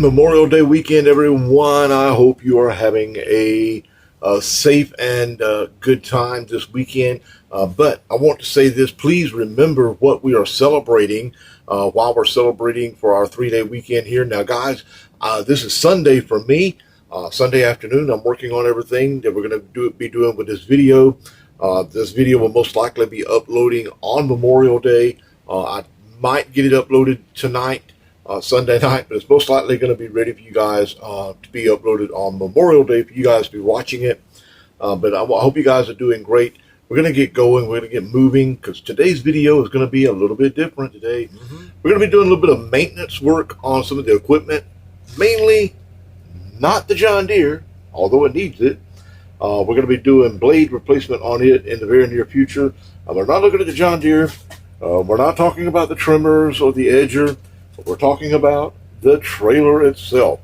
Memorial Day weekend, everyone. I hope you are having a safe and good time this weekend. But I want to say this, please remember what we are celebrating while we're celebrating for our 3-day weekend here. Now, guys, this is Sunday for me. Sunday afternoon, I'm working on everything that we're going to be doing with this video. This video will most likely be uploading on Memorial Day. I might get it uploaded tonight. Sunday night, but it's most likely going to be ready for you guys to be uploaded on Memorial Day for you guys to be watching it. But I hope you guys are doing great. We're going to get going. We're going to get moving because today's video is going to be a little bit different today. We're going to be doing a little bit of maintenance work on some of the equipment, mainly not the John Deere, although it needs it. We're going to be doing blade replacement on it in the very near future. We're not looking at the John Deere. We're not talking about the trimmers or the edger. We're talking about the trailer itself.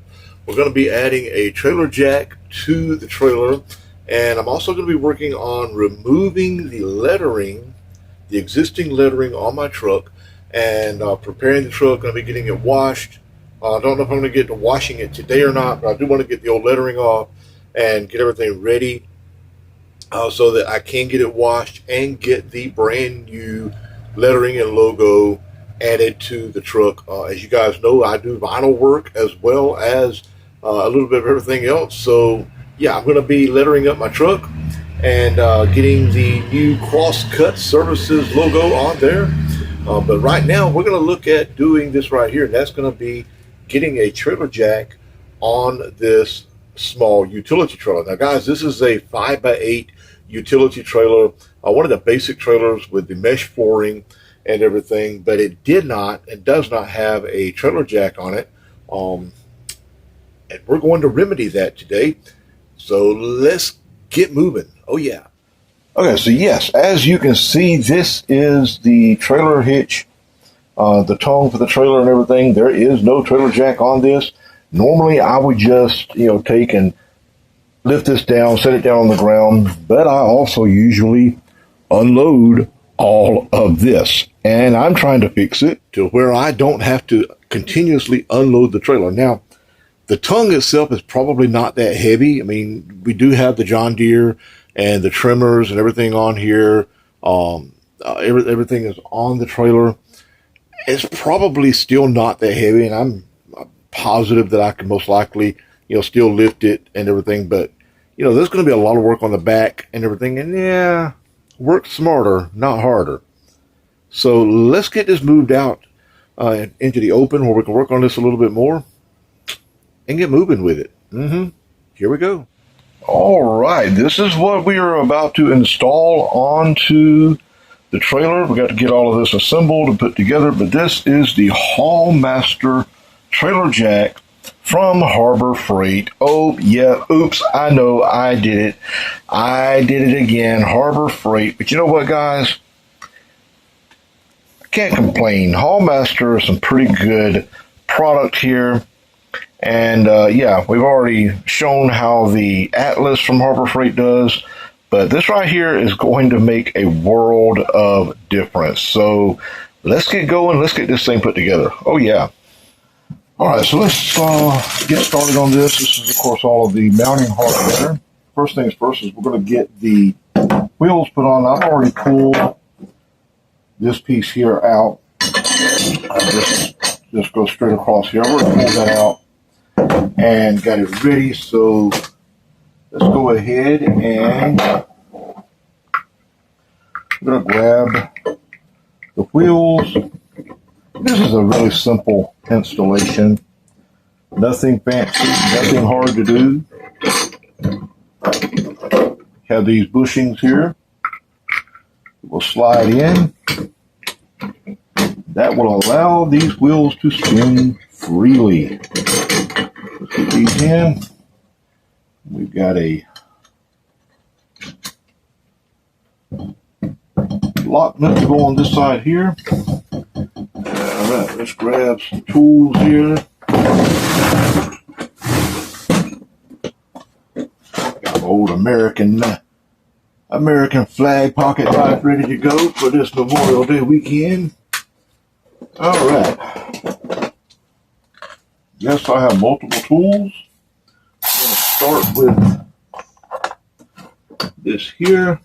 We're going to be adding a trailer jack to the trailer, and I'm also going to be working on removing the lettering, the existing lettering on my truck, and preparing the truck. Going to be getting it washed. I don't know if I'm going to get to washing it today or not, but I do want to get the old lettering off and get everything ready so that I can get it washed and get the brand new lettering and logo added to the truck. As you guys know, I do vinyl work as well as a little bit of everything else. So yeah, I'm going to be lettering up my truck and getting the new Crosscut Services logo on there. But right now we're going to look at doing this right here, and that's going to be getting a trailer jack on this small utility trailer. Now guys, this is a 5x8 utility trailer, one of the basic trailers with the mesh flooring and everything, but it did not and does not have a trailer jack on it, and we're going to remedy that today. So let's get moving. Oh yeah. Okay, so yes, as you can see, this is the trailer hitch, the tongue for the trailer and everything. There is no trailer jack on this. Normally I would just take and lift this down, set it down on the ground, but I also usually unload all of this, and I'm trying to fix it to where I don't have to continuously unload the trailer. Now, the tongue itself is probably not that heavy. I mean, we do have the John Deere and the trimmers and everything on here. Everything is on the trailer. It's probably still not that heavy, and I'm positive that I can most likely, still lift it and everything. But, there's going to be a lot of work on the back and everything, and yeah, work smarter, not harder. So let's get this moved out into the open where we can work on this a little bit more and get moving with it. Here we go. All right, this is what we are about to install onto the trailer. We got to get all of this assembled and put together, but this is the Haulmaster trailer jack from Harbor Freight. Oh yeah, oops, I know, I did it again, Harbor Freight. But you know what, guys, I can't complain. Haulmaster is some pretty good product here, and yeah, we've already shown how the Atlas from Harbor Freight does, but this right here is going to make a world of difference. So let's get going, let's get this thing put together. Oh yeah. All right, so let's get started on this. This is, of course, all of the mounting hardware. First things first is we're going to get the wheels put on. I've already pulled this piece here out. Just go straight across here. I've already pulled that out and got it ready. So let's go ahead and I'm going to grab the wheels. This is a really simple installation. Nothing fancy, nothing hard to do. Have these bushings here. We'll slide in. That will allow these wheels to spin freely. Let's get these in. We've got a lock nut to go on this side here. All right, let's grab some tools here. Got old American flag pocket knife ready to go for this Memorial Day weekend. All right. Yes, I have multiple tools. I'm going to start with this here.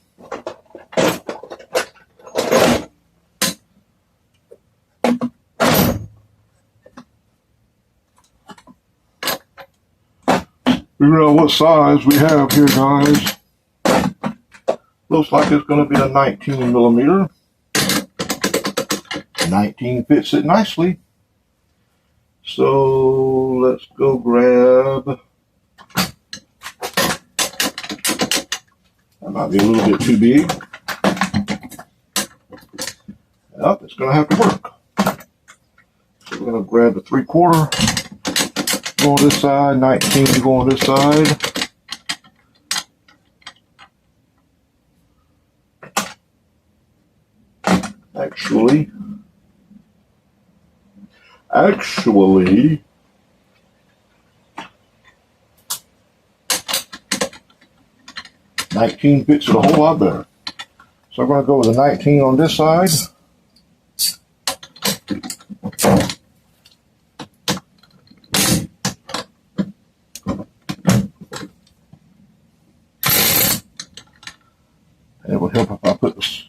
Figure out what size we have here, guys. Looks like it's going to be a 19 millimeter. 19 fits it nicely. So let's go grab. That might be a little bit too big. Yep, it's going to have to work. So we're going to grab the 3/4. Go on this side, 19 to go on this side. Actually, 19 fits it a whole lot better. So I'm going to go with a 19 on this side. And it would help if I put the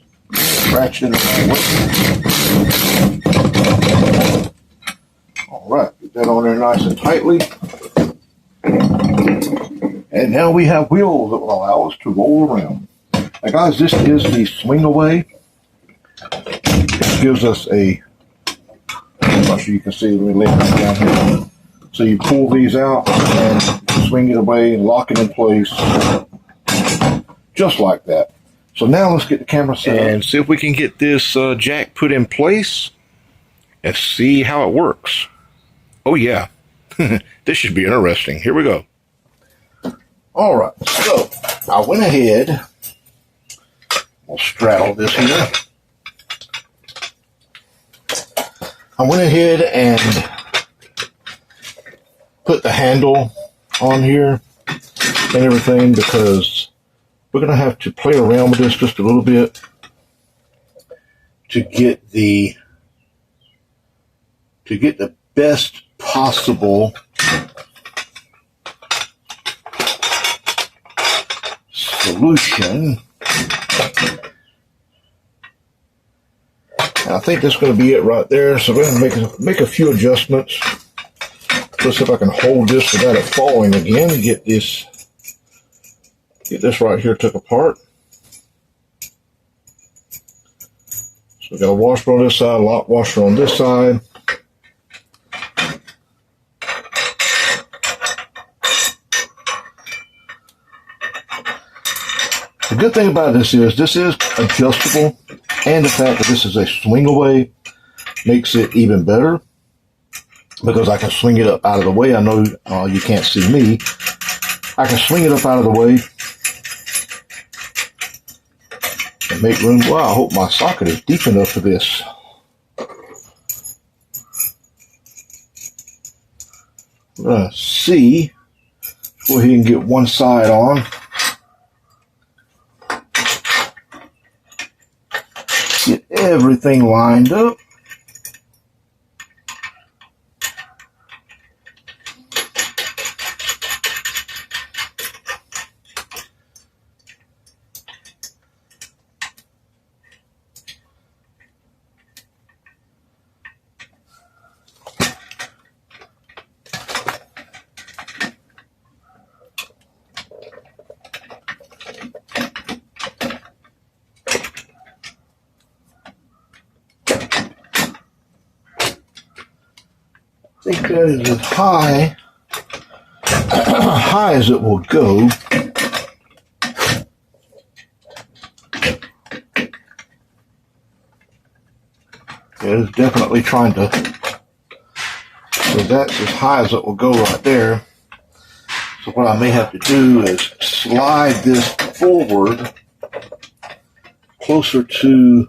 ratchet in the right way. All right, get that on there nice and tightly. And now we have wheels that will allow us to roll around. Now guys, this is the swing away. It gives us a, I'm not sure you can see, let me lay it down here. So you pull these out and swing it away and lock it in place. Just like that. So now let's get the camera set and see if we can get this jack put in place and see how it works. Oh yeah, this should be interesting. Here we go. All right, so I went ahead, I'll straddle this here. I went ahead and put the handle on here and everything because we're going to have to play around with this just a little bit to get the best possible solution. And I think that's going to be it right there. So we're going to make a few adjustments. Let's see if I can hold this without it falling again and get this right here took apart. So we got a washer on this side, lock washer on this side. The good thing about this is adjustable, and the fact that this is a swing away makes it even better because I can swing it up out of the way. I know you can't see me. I can swing it up out of the way and make room. Wow, I hope my socket is deep enough for this. I'm going to see. Go ahead and get one side on. Get everything lined up. I think that is as high as it will go. It is definitely trying to, so that's as high as it will go right there. So what I may have to do is slide this forward closer to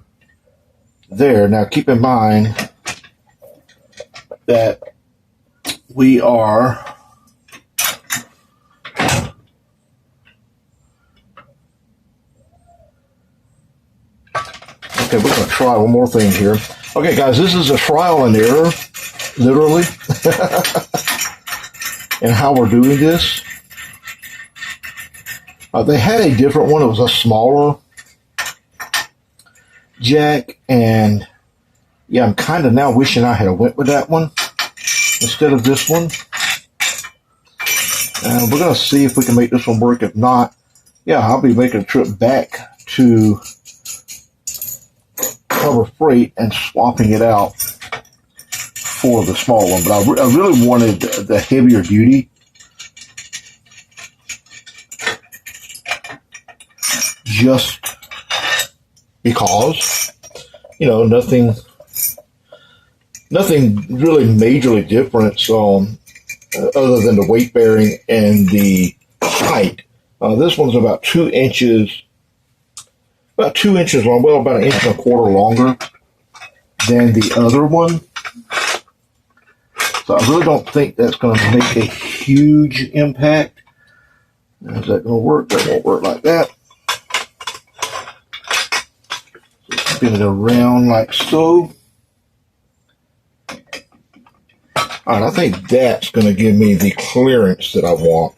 there. Now keep in mind that we are okay, we're going to try one more thing here. Okay, guys, this is a trial and error, literally. and how we're doing this. They had a different one. It was a smaller jack, and yeah, I'm kind of now wishing I had went with that one instead of this one. And we're going to see if we can make this one work. If not, yeah, I'll be making a trip back to Harbor Freight and swapping it out for the small one. But I really wanted the heavier duty, just because, you know, nothing really majorly different other than the weight bearing and the height. This one's about 2 inches long, well, about 1.25 inches longer than the other one. So I really don't think that's going to make a huge impact. Is that going to work? That won't work like that. So spin it around like so. All right, I think that's going to give me the clearance that I want.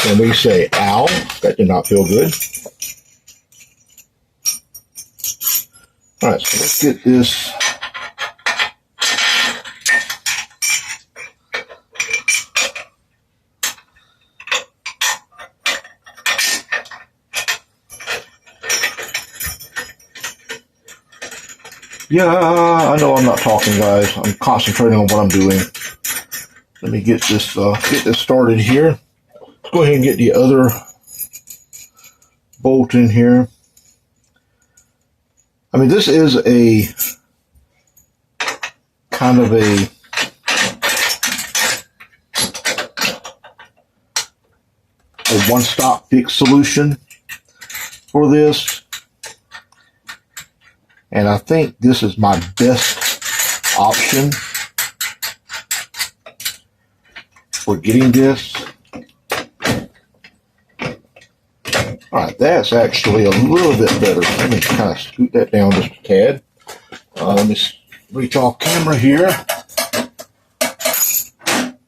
And we say, ow, that did not feel good. All right, so let's get this. Yeah, I know I'm not talking, guys. I'm concentrating on what I'm doing. Let me get this started here. Let's go ahead and get the other bolt in here. I mean, this is a kind of a one-stop fix solution for this. And I think this is my best option for getting this. All right, that's actually a little bit better. Let me kind of scoot that down just a tad. Let me reach off camera here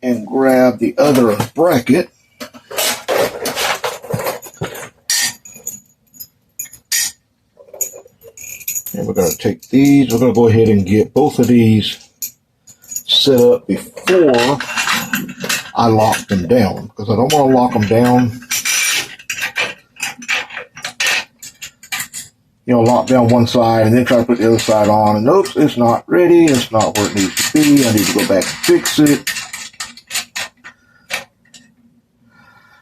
and grab the other bracket. And we're going to take these. We're going to go ahead and get both of these set up before I lock them down, because I don't want to lock them down. You know, lock down one side and then try to put the other side on. And nope, it's not ready. It's not where it needs to be. I need to go back and fix it.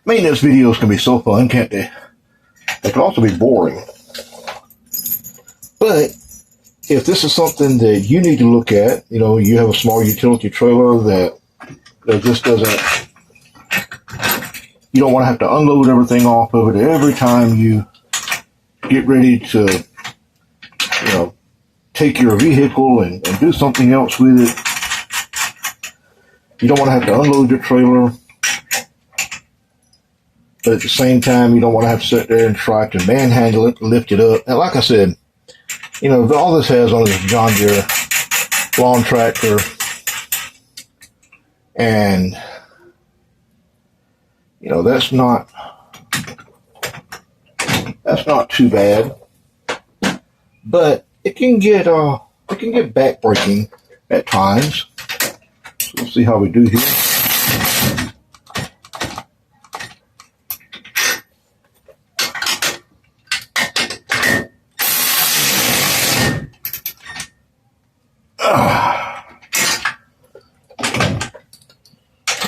Maintenance videos can be so fun, can't they? They can also be boring. But if this is something that you need to look at, you know, you have a small utility trailer that just doesn't, you don't want to have to unload everything off of it every time you get ready to, you know, take your vehicle and do something else with it. You don't want to have to unload your trailer, but at the same time, you don't want to have to sit there and try to manhandle it, lift it up. And like I said, you know, all this has on this John Deere lawn tractor, and, you know, that's not too bad, but it can get backbreaking at times. So we'll see how we do here.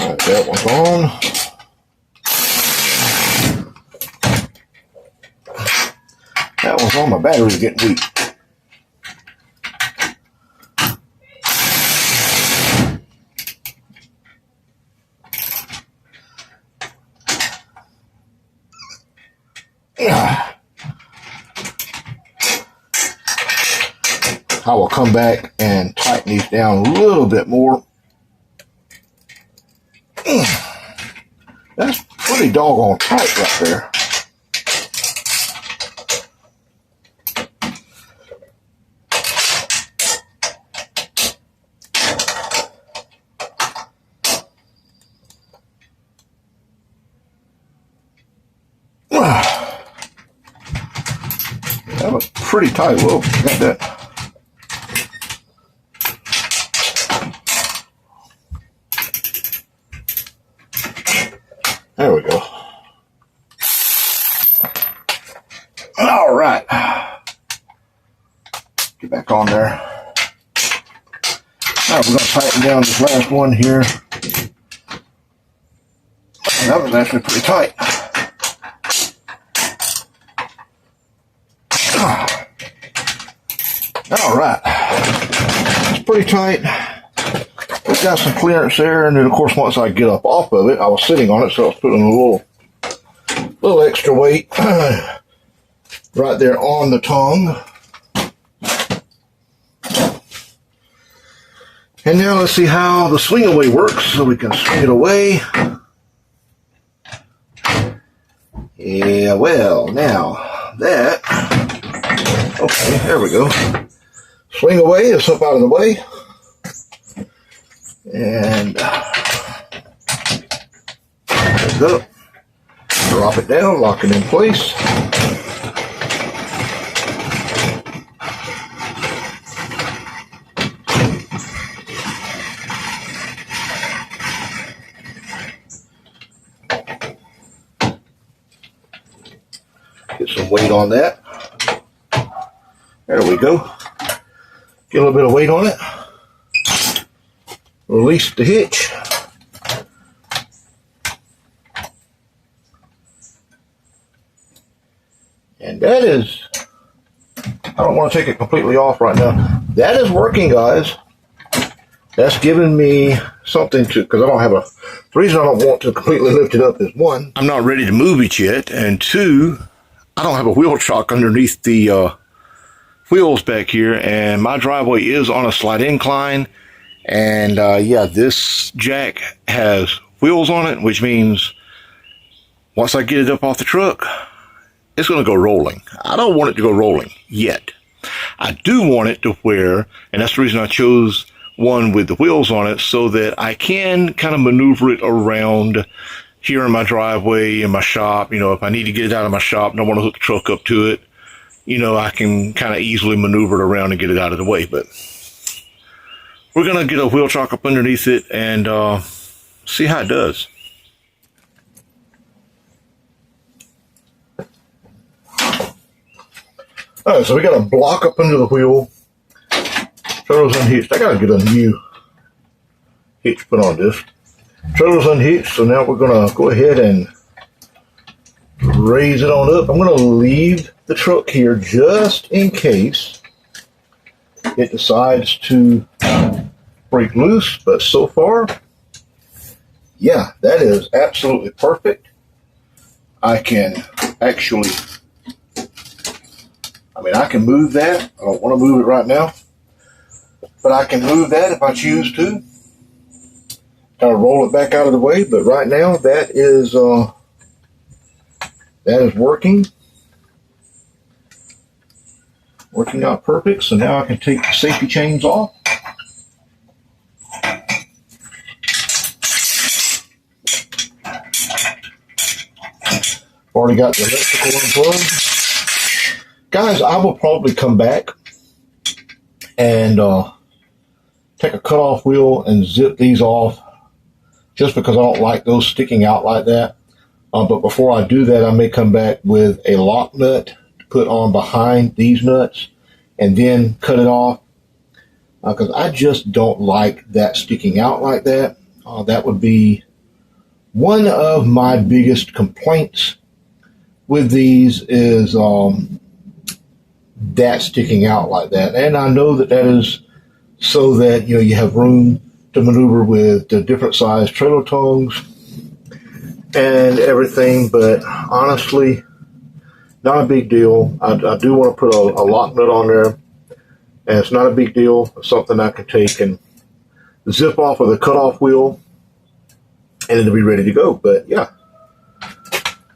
Alright, that one's on. That one's on. My battery's getting weak. I will come back and tighten these down a little bit more. That's pretty doggone tight right there. That was pretty tight. Whoa, got that. There we go. All right. Get back on there. Now we're going to tighten down this last one here. That was actually pretty tight. All right. It's pretty tight. It's got some clearance there, and then of course once I get up off of it, I was sitting on it, so I was putting a little extra weight right there on the tongue. And now let's see how the swing away works, so we can swing it away. Yeah, well, now that, okay, there we go. Swing away is up out of the way. And there we go. Drop it down, lock it in place. Get some weight on that. There we go. Get a little bit of weight on it. Release the hitch. And that is, I don't want to take it completely off right now. That is working, guys. That's giving me something to, because I don't have the reason I don't want to completely lift it up is one, I'm not ready to move it yet, and two, I don't have a wheel chock underneath the wheels back here, and my driveway is on a slight incline. And yeah, this jack has wheels on it, which means once I get it up off the truck, it's going to go rolling. I don't want it to go rolling yet. I do want it to where, and that's the reason I chose one with the wheels on it, so that I can kind of maneuver it around here in my driveway, in my shop. You know, if I need to get it out of my shop, don't want to hook the truck up to it, you know, I can kind of easily maneuver it around and get it out of the way. But we're going to get a wheel chock up underneath it and see how it does. All right, so we got a block up under the wheel. Trailer's unhitched. I got to get a new hitch put on this. Trailer's unhitched, so now we're going to go ahead and raise it on up. I'm going to leave the truck here just in case it decides to break loose, but so far, yeah, that is absolutely perfect. I can actually, I can move that. I don't want to move it right now, but I can move that if I choose to. Kind of roll it back out of the way, but right now that is working out perfect. So now I can take the safety chains off. Already got the electrical unplugged. Guys, I will probably come back and take a cutoff wheel and zip these off, just because I don't like those sticking out like that. But before I do that, I may come back with a lock nut to put on behind these nuts and then cut it off, because I just don't like that sticking out like that. That would be one of my biggest complaints with these, is that sticking out like that. And I know that that is so that, you know, you have room to maneuver with the different size trailer tongues and everything, but honestly, not a big deal. I do want to put a lock nut on there, and it's not a big deal. It's something I can take and zip off with a cutoff wheel, and it'll be ready to go. But yeah,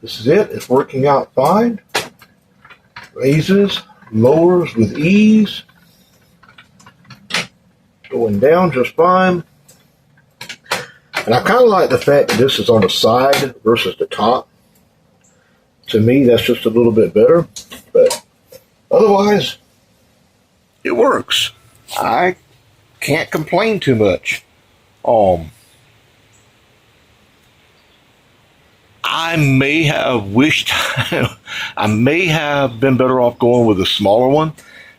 this is it. It's working out fine. Raises, lowers with ease, going down just fine. And I kind of like the fact that this is on the side versus the top. To me, that's just a little bit better. But Otherwise, it works. I can't complain too much. Um, I may have wished I may have been better off going with a smaller one.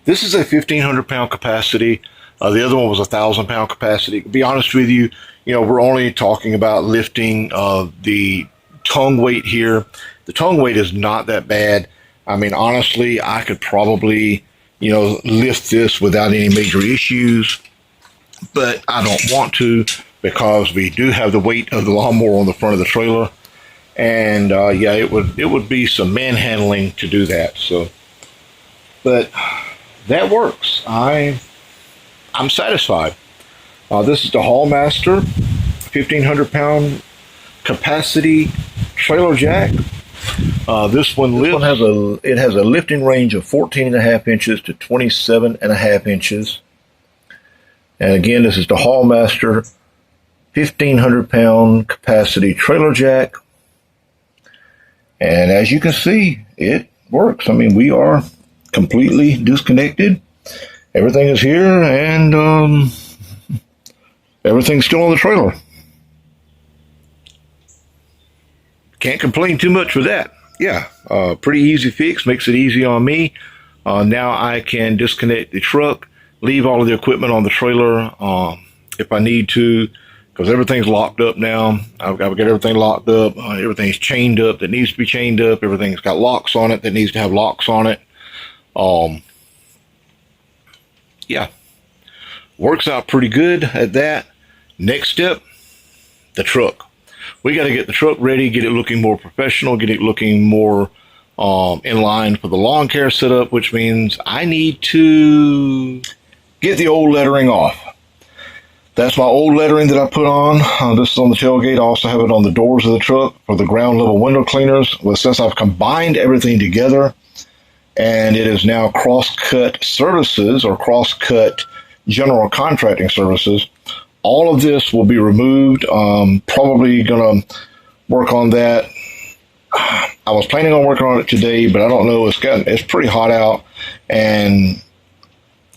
This is a 1,500 pound capacity. The other one was 1,000 pound capacity. To be honest with you, we're only talking about lifting the tongue weight here. The tongue weight is not that bad. I mean, honestly, I could probably, lift this without any major issues, but I don't want to because we do have the weight of the lawnmower on the front of the trailer. And yeah, it would be some manhandling to do that. So, but that works. I'm satisfied. This is the Hallmaster 1,500 pound capacity trailer jack. This one has a lifting range of 14.5 inches to 27.5 inches. And again, this is the Hallmaster 1,500 pound capacity trailer jack. And as you can see, it works. I mean, we are completely disconnected. Everything is here, and everything's still on the trailer. Can't complain too much with that. Yeah, pretty easy fix. Makes it easy on me. Now I can disconnect the truck, leave all of the equipment on the trailer if I need to, because everything's locked up now. I've got everything locked up. Everything's chained up that needs to be chained up. Everything's got locks on it that needs to have locks on it. Yeah, works out pretty good at that. Next step, the truck. We got to get the truck ready, get it looking more professional, get it looking more in line for the lawn care setup, which means I need to get the old lettering off. That's my old lettering that I put on. This is on the tailgate. I also have it on the doors of the truck for the ground level window cleaners. Well, since I've combined everything together, and it is now Crosscut Services or Crosscut General Contracting Services, all of this will be removed. Probably going to work on that. I was planning on working on it today, but I don't know. It's pretty hot out, and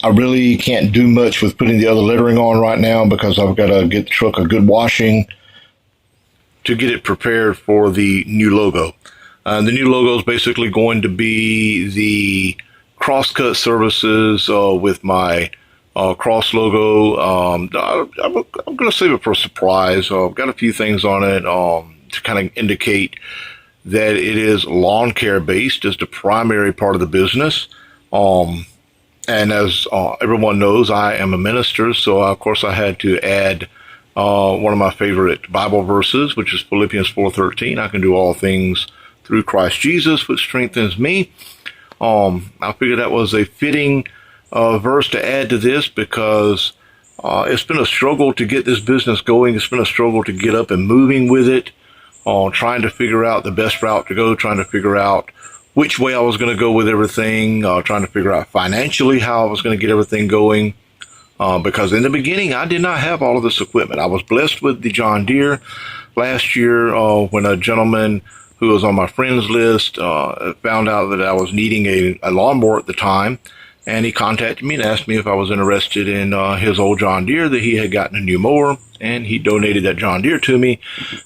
I really can't do much with putting the other lettering on right now because I've got to get the truck a good washing to get it prepared for the new logo. The new logo is basically going to be the Crosscut Services with my cross logo. I'm going to save it for a surprise. I've got a few things on it to kind of indicate that it is lawn care based as the primary part of the business. And as everyone knows, I am a minister, so of course I had to add one of my favorite Bible verses, which is Philippians 4:13. I can do all things through Christ Jesus, which strengthens me. I figured that was a fitting verse to add to this because it's been a struggle to get this business going. It's been a struggle to get up and moving with it, trying to figure out the best route to go, trying to figure out which way I was going to go with everything, trying to figure out financially how I was going to get everything going. Because in the beginning, I did not have all of this equipment. I was blessed with the John Deere last year when a gentleman who was on my friends list found out that I was needing a lawnmower at the time. And he contacted me and asked me if I was interested in his old John Deere, that he had gotten a new mower, and he donated that John Deere to me.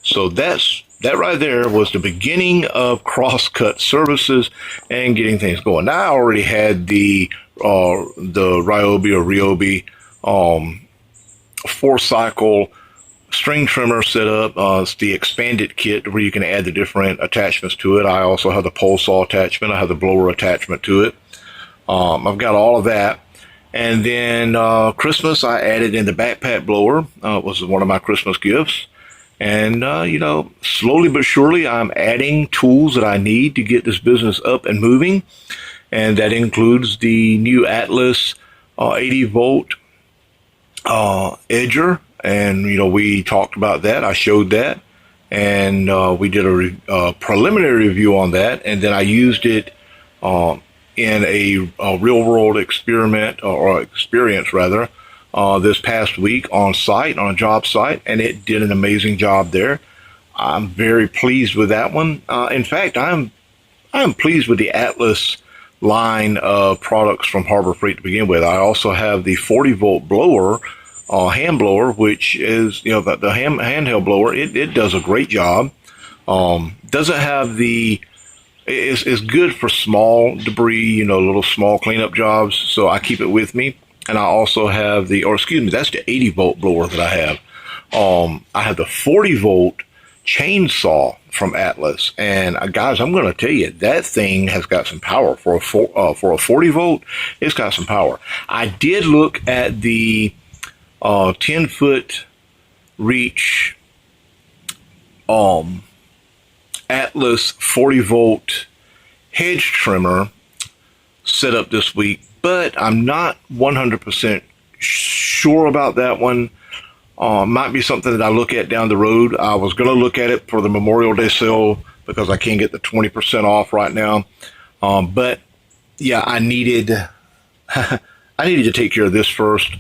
So that right there was the beginning of Crosscut Services and getting things going. Now I already had the Ryobi 4-cycle string trimmer set up. It's the expanded kit where you can add the different attachments to it. I also have the pole saw attachment. I have the blower attachment to it. I've got all of that. And then Christmas, I added in the backpack blower. It was one of my Christmas gifts. And, slowly but surely, I'm adding tools that I need to get this business up and moving. And that includes the new Atlas 80-volt edger. And, we talked about that. I showed that. And we did a preliminary review on that. And then I used it in a real-world experiment, or experience, rather, this past week on site, on a job site, and it did an amazing job there. I'm very pleased with that one. In fact, I'm pleased with the Atlas line of products from Harbor Freight to begin with. I also have the 40-volt blower, hand blower, which is, you know, the handheld blower. It does a great job. Doesn't have it's good for small debris, you know, little small cleanup jobs. So I keep it with me. And I also have that's the 80-volt blower that I have. I have the 40-volt chainsaw from Atlas, and guys, I'm going to tell you, that thing has got some power for a 40-volt. It's got some power. I did look at the 10-foot reach Atlas 40-volt hedge trimmer set up this week, but I'm not 100% sure about that one. Might be something that I look at down the road. I was going to look at it for the Memorial Day sale because I can't get the 20% off right now. But yeah, I needed to take care of this first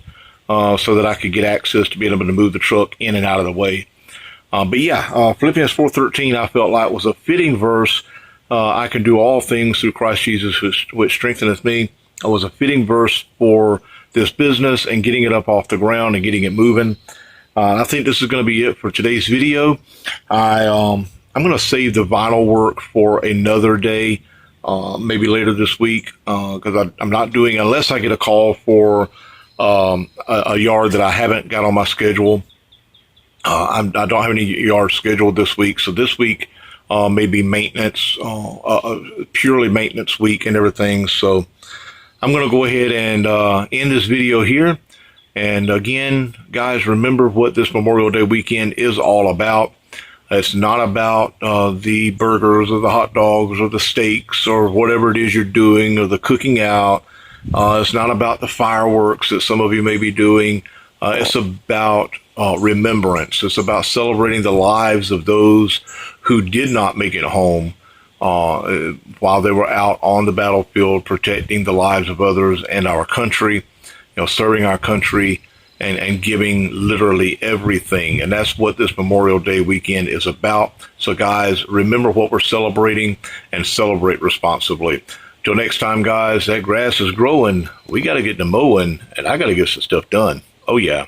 so that I could get access to being able to move the truck in and out of the way. But yeah, Philippians 4:13 I felt like was a fitting verse. I can do all things through Christ Jesus, which strengtheneth me. It was a fitting verse for this business and getting it up off the ground and getting it moving. I think this is going to be it for today's video. I'm going to save the vinyl work for another day, maybe later this week, because I'm not doing, unless I get a call for a yard that I haven't got on my schedule. I don't have any yards scheduled this week, so this week maybe maintenance, purely maintenance week and everything. So I'm going to go ahead and end this video here. And again, guys, remember what this Memorial Day weekend is all about. It's not about the burgers or the hot dogs or the steaks or whatever it is you're doing or the cooking out. It's not about the fireworks that some of you may be doing. It's about remembrance. It's about celebrating the lives of those who did not make it home while they were out on the battlefield protecting the lives of others and our country. You know, serving our country and giving literally everything. And that's what this Memorial Day weekend is about. So guys, remember what we're celebrating and celebrate responsibly. Till next time, guys, that grass is growing. We got to get to mowing, and I got to get some stuff done. Oh, yeah.